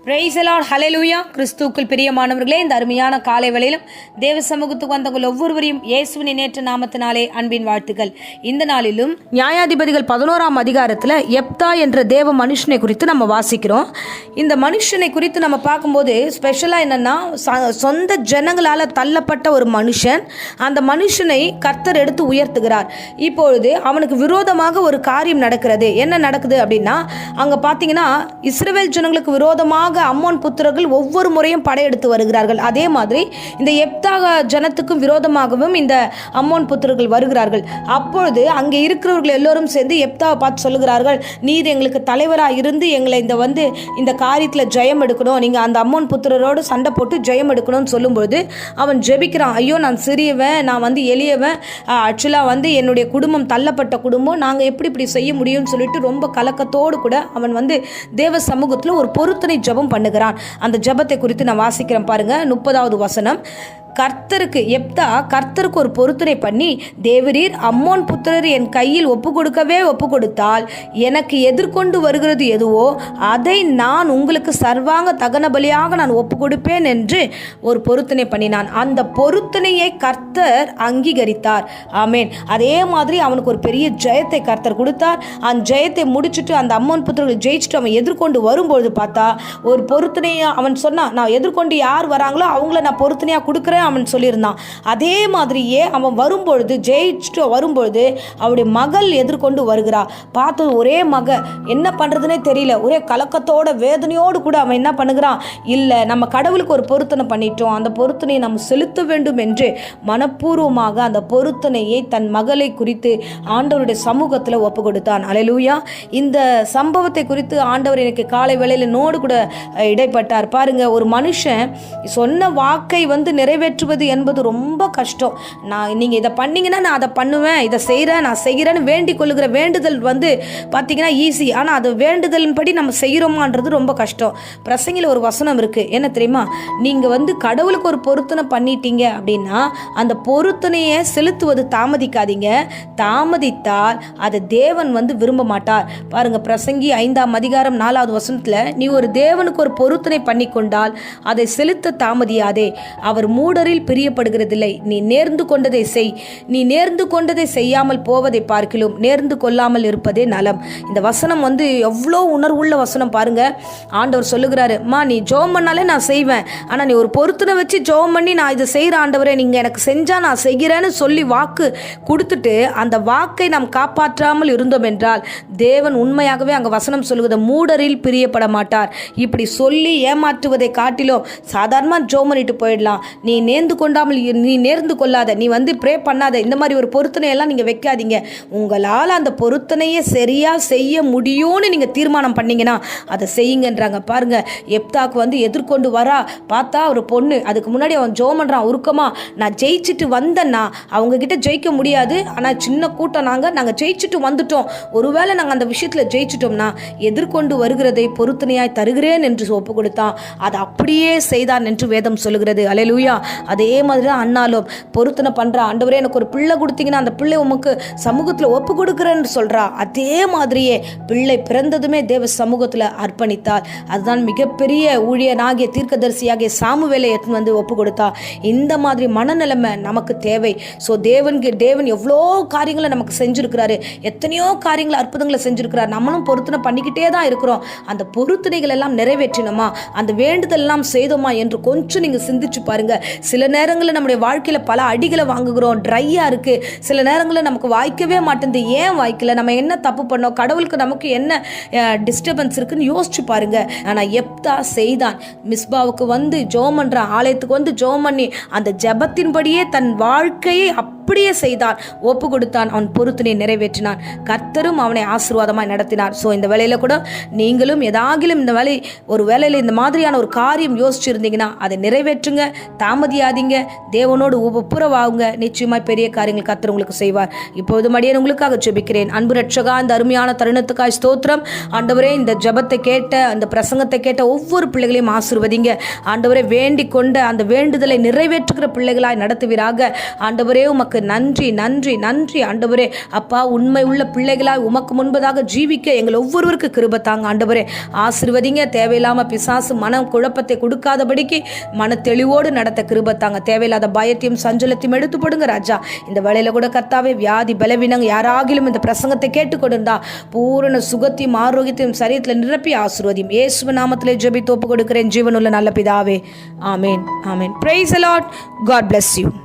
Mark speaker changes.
Speaker 1: Praise the Lord, ஹல்லேலூயா. கிறிஸ்துவுக்குள் பிரியமானவர்களே, இந்த அருமையான காலை வேளையிலும் தேவ சமூகத்துக்கு வந்தவங்கள் ஒவ்வொருவரையும் இயேசுவின் நேற்று நாமத்தினாலே அன்பின் வாழ்த்துக்கள். இந்த நாளிலும் நியாயாதிபதிகள் 11ஆம் அதிகாரத்தில் எப்தா என்ற தேவ மனுஷனை குறித்து நம்ம வாசிக்கிறோம். இந்த மனுஷனை குறித்து நம்ம பார்க்கும்போது ஸ்பெஷலாக என்னென்னா, சொந்த ஜனங்களால் தள்ளப்பட்ட ஒரு மனுஷன். அந்த மனுஷனை கர்த்தர் எடுத்து உயர்த்துகிறார். இப்பொழுது அவனுக்கு விரோதமாக ஒரு காரியம் நடக்கிறது. என்ன நடக்குது அப்படின்னா, அங்கே பார்த்தீங்கன்னா இஸ்ரவேல் ஜனங்களுக்கு விரோதமாக அம்மோன் புத்திரர்கள் ஒவ்வொரு முறையும் படையெடுத்து வருகிறார்கள். அதே மாதிரி இந்த எப்தா ஜனத்துக்கும் விரோதமாகவும் இந்த அம்மோன் புத்திரர்கள் வருகிறார்கள். அப்பொழுது அங்கே இருக்கிறவர்கள் எல்லோரும் சேர்ந்து எப்தாவை பார்த்து சொல்லுகிறார்கள், நீர் எங்களுக்கு தலைவராக இருந்து எங்களை இந்த காரியத்தில் ஜெயம் எடுக்கணும், நீங்கள் அந்த அம்மோன் புத்திரரோடு சண்டை போட்டு ஜெயம் எடுக்கணும்னு சொல்லும்பொழுது அவன் ஜெபிக்கிறான். ஐயோ, நான் சிறியவன், நான் எளியவன், ஆக்சுவலாக என்னுடைய குடும்பம் தள்ளப்பட்ட குடும்பம், நாங்கள் எப்படி இப்படி செய்ய முடியும்னு சொல்லிட்டு ரொம்ப கலக்கத்தோடு கூட அவன் தேவ சமூகத்தில் ஒரு பொருத்தனை ஜெபம் பண்ணுகிறான். அந்த ஜெபத்தை குறித்து நான் வாசிக்கிறேன் பாருங்க. 30வது வசனம். கர்த்தருக்கு ஒரு பொருத்தனை பண்ணி, தேவரீர் அம்மோன் புத்திரர் என் கையில் ஒப்பு கொடுத்தால் எனக்கு எதிர்கொண்டு வருகிறது எதுவோ அதை நான் உங்களுக்கு சர்வாங்க தகன பலியாக நான் ஒப்பு கொடுப்பேன் என்று ஒரு பொருத்தனை பண்ணினான். அந்த பொருத்தனையை கர்த்தர் அங்கீகரித்தார். ஆமேன். அதே மாதிரி அவனுக்கு ஒரு பெரிய ஜெயத்தை கர்த்தர் கொடுத்தார். அந்த ஜெயத்தை முடிச்சுட்டு அந்த அம்மோன் புத்திரர்கள் ஜெயிச்சுட்டு அவன் எதிர்கொண்டு வரும்பொழுது பார்த்தா ஒரு பொருத்தனையை அவன் சொன்னான், நான் எதிர்கொண்டு யார் வராங்களோ அவங்கள நான் பொருத்தனையாக கொடுக்குறேன் அவன் சொல்லியிருந்தான். அதே மாதிரியே அவன் வரும்பொழுது ஜெயிச்சுட்டு வரும்பொழுது அவருடைய மகள் எதிர்கொண்டு வருகிறார். பார்த்தது ஒரே மக, என்ன பண்றதுனே தெரியல, ஒரே கலக்கத்தோட வேதனையோடு கூட அவன் என்ன பண்ணுகிறான், இல்லை நம்ம கடவுளுக்கு ஒரு பொருத்தனை பண்ணிட்டோம், அந்த பொருத்தனையை நம்ம செலுத்த வேண்டும் என்று மனப்பூர்வமாக அந்த பொருத்தனையை தன் மகளை குறித்து ஆண்டவருடைய சமூகத்தில் ஒப்பு கொடுத்தான். அல்லேலூயா. இந்த சம்பவத்தை குறித்து ஆண்டவர் எனக்கு காலை வேளையில் நோடு கூட இடைப்பட்டார். பாருங்க, ஒரு மனுஷன் சொன்ன வாக்கை நிறைவேற்றுவது என்பது ரொம்ப கஷ்டம். நீங்கள் இதை பண்ணீங்கன்னா நான் அதை பண்ணுவேன், இதை செய்கிறேன், நான் செய்கிறேன்னு வேண்டிக் கொள்ளுகிற வேண்டுதல் பார்த்தீங்கன்னா ஈஸி. ஆனால் அது வேண்டுதலின்படி நம்ம செய்கிறோமான்றது ரொம்ப கஷ்டம். பிரசங்கில ஒரு வசனம் இருக்குது, என்ன தெரியுமா, நீங்கள் கடவுளுக்கு ஒரு பொருத்தனை பண்ணிட்டீங்க அப்படின்னா அந்த பொருத்தனையை செலுத்துவது தாமதிக்காதீங்க. தாமதித்தால் அதை தேவன் விரும்ப மாட்டார். பாருங்க, பிரசங்கி 5ஆம் அதிகாரம் 4வது வசனத்தில், நீ ஒரு தேவனுக்கு ஒரு பொருத்தனை பண்ணி கொண்டால் அதை செலுத்த தாமதியாதே, அவர் மூடரில் பிரியப்படுகிறதில்லை. நீ நேர்ந்து கொண்டதை செய். நீ நேர்ந்து கொண்டதை செய்யாமல் போவதை பார்க்கிலும் நேர்ந்து கொள்ளாமல் இருப்பதே நலம். இந்த வசனம் எவ்வளோ உணர்வுள்ள வசனம் பாருங்க. ஆண்டவர் சொல்லுகிறாரு, நீ ஜெபம் பண்ணாலே நான் செய்வேன், ஆனால் நீ ஒரு பொருத்தனை வச்சு ஜெபம் பண்ணி நான் இதை செய்கிற ஆண்டவரே, நீங்கள் எனக்கு செஞ்சா நான் செய்கிறேன்னு சொல்லி வாக்கு கொடுத்துட்டு அந்த வாக்கை நாம் காப்பாற்றாமல் இருந்தோம் என்றால் தேவன் உண்மையாகவே அங்கே வசனம் சொல்லுவது மூடரில் பிரியப்பட மாட்டார். இப்படி சொல்லி ஏமாற்றுவதை காட்டிலும் சாதாரணமாக ஜெபம் பண்ணிட்டு போயிடலாம். நீ நேர்ந்து கொள்ளாத, நீ ப்ரே பண்ணாத, இந்த மாதிரி ஒரு பொருத்தனையெல்லாம் நீங்கள் வைக்காதீங்க. உங்களால் அந்த பொருத்தனையை சரியாக செய்ய முடியும்னு நீங்கள் தீர்மானம் பண்ணீங்கன்னா அதை செய்யுங்கன்றாங்க. பாருங்க, எப்தாக்கு எதிர்கொண்டு வரா பார்த்தா ஒரு பொண்ணு, அதுக்கு முன்னாடி அவன் ஜெபம் பண்ணுறான் உருக்கமா, நான் ஜெயிச்சுட்டு வந்தேன்னா அவங்க கிட்ட ஜெயிக்க முடியாது, ஆனால் சின்ன கூட்டம் நாங்கள் ஜெயிச்சுட்டு வந்துட்டோம், ஒருவேளை நாங்கள் அந்த விஷயத்தில் ஜெயிச்சிட்டோம்னா எதிர்கொண்டு வருகிறதை பொருத்தனையாய் தருகிறேன் என்று ஒப்பு கொடுத்தான். அதை அப்படியே செய்தான் என்று வேதம் சொல்லுகிறது. அல்லேலூயா. அதே மாதிரி தான் அண்ணாலும் பொருத்தனை பண்ணுறா, ஆண்டவரே எனக்கு ஒரு பிள்ளை கொடுத்தீங்கன்னா அந்த பிள்ளை உமக்கு சமூகத்தில் ஒப்பு கொடுக்குறேன்னு சொல்கிறா. அதே மாதிரியே பிள்ளை பிறந்ததுமே தேவ சமூகத்தில் அர்ப்பணித்தாள். அதுதான் மிகப்பெரிய ஊழியனாகிய தீர்க்கதரிசியாகிய சாமுவேலை எடுத்து ஒப்பு கொடுத்தா. இந்த மாதிரி மனநிலைமை நமக்கு தேவை. ஸோ தேவன் எவ்வளோ காரியங்களை நமக்கு செஞ்சுருக்கிறாரு, எத்தனையோ காரியங்களை அற்புதங்களை செஞ்சுருக்கிறார். நம்மளும் பொருத்தனை பண்ணிக்கிட்டே தான் இருக்கிறோம். அந்த பொருத்தனைகள் எல்லாம் நிறைவேற்றினோமா, அந்த வேண்டுதல் எல்லாம் செய்தோமா என்று கொஞ்சம் நீங்கள் சிந்திச்சு பாருங்க. சில நேரங்களில் நம்முடைய வாழ்க்கையில் பல அடிகளை வாங்குகிறோம், ட்ரையாக இருக்குது. சில நேரங்களில் நமக்கு வாய்க்கவே மாட்டேங்குது. ஏன் வாய்க்கல, நம்ம என்ன தப்பு பண்ணோம், கடவுளுக்கு நமக்கு என்ன டிஸ்டர்பன்ஸ் இருக்குன்னு யோசிச்சு பாருங்க. ஆனால் எப்தா செய்தான். மிஸ்பாவுக்கு ஜெபம் பண்ணுறான், ஆலயத்துக்கு ஜெபம் பண்ணி அந்த ஜெபத்தின்படியே தன் வாழ்க்கையை அப்படியே செய்தான், ஒப்பு கொடுத்தான், அவன் பொருத்தனையை நிறைவேற்றினான். கர்த்தரும் அவனை ஆசீர்வாதமாய் நடத்தினார். ஸோ இந்த வேலையில் கூட நீங்களும் ஏதாகிலும் இந்த ஒரு வேலையில் இந்த மாதிரியான ஒரு காரியம் யோசிச்சிருந்தீங்கன்னா அதை நிறைவேற்றுங்க, தாமதியாதீங்க, தேவனோடு ஒப்புரவாகுங்க. நிச்சயமாய் பெரிய காரியங்கள் கர்த்தர் உங்களுக்கு செய்வார். இப்போது மடியேன் உங்களுக்காக ஜெபிக்கிறேன். அன்பு ரட்சகா, இந்த அருமையான தருணத்துக்காய் ஸ்தோத்திரம். ஆண்டவரே, இந்த ஜெபத்தை கேட்ட, அந்த பிரசங்கத்தை கேட்ட ஒவ்வொரு பிள்ளைகளையும் ஆசீர்வதிங்க. ஆண்டவரே, வேண்டிக் கொண்ட அந்த வேண்டுதலை நிறைவேற்றுகிற பிள்ளைகளாய் நடத்துவீராக. ஆண்டவரே, உமக்கு உமக்கு நன்றி நன்றி நன்றி ஆண்டவரே. அப்பா, உண்மை உள்ள பிள்ளைகளாய் உமக்கு முன்பதாக ஜீவிக்க எங்கள் ஒவ்வொருவருக்கு கிருபை தாங்க ஆண்டவரே. ஆசீர்வதிங்க. தேவையில்லாம பிசாசு மனம் குழப்பத்தை கொடுக்காதபடிக்கு மன தெளிவோடு நடத்த கிருபை தாங்க. தேவையில்லாத பயத்தையும் சஞ்சலத்தையும் எடுத்து போடுங்க ராஜா. இந்த வேளையில கூட கர்த்தாவே, வியாதி பலவீனங்க யாராகிலும் இந்த பிரசங்கத்தை கேட்டுக்கொண்டிருந்தா பூரண சுகத்தையும் ஆரோக்கியத்தையும் சரீரத்தில் நிரப்பி ஆசீர்வதியும். இயேசுவின் நாமத்திலே ஜெபித்து ஒப்பு கொடுக்கிறேன் ஜீவனுள்ள நல்ல பிதாவே. ஆமேன் ஆமேன். Praise the Lord. God bless you.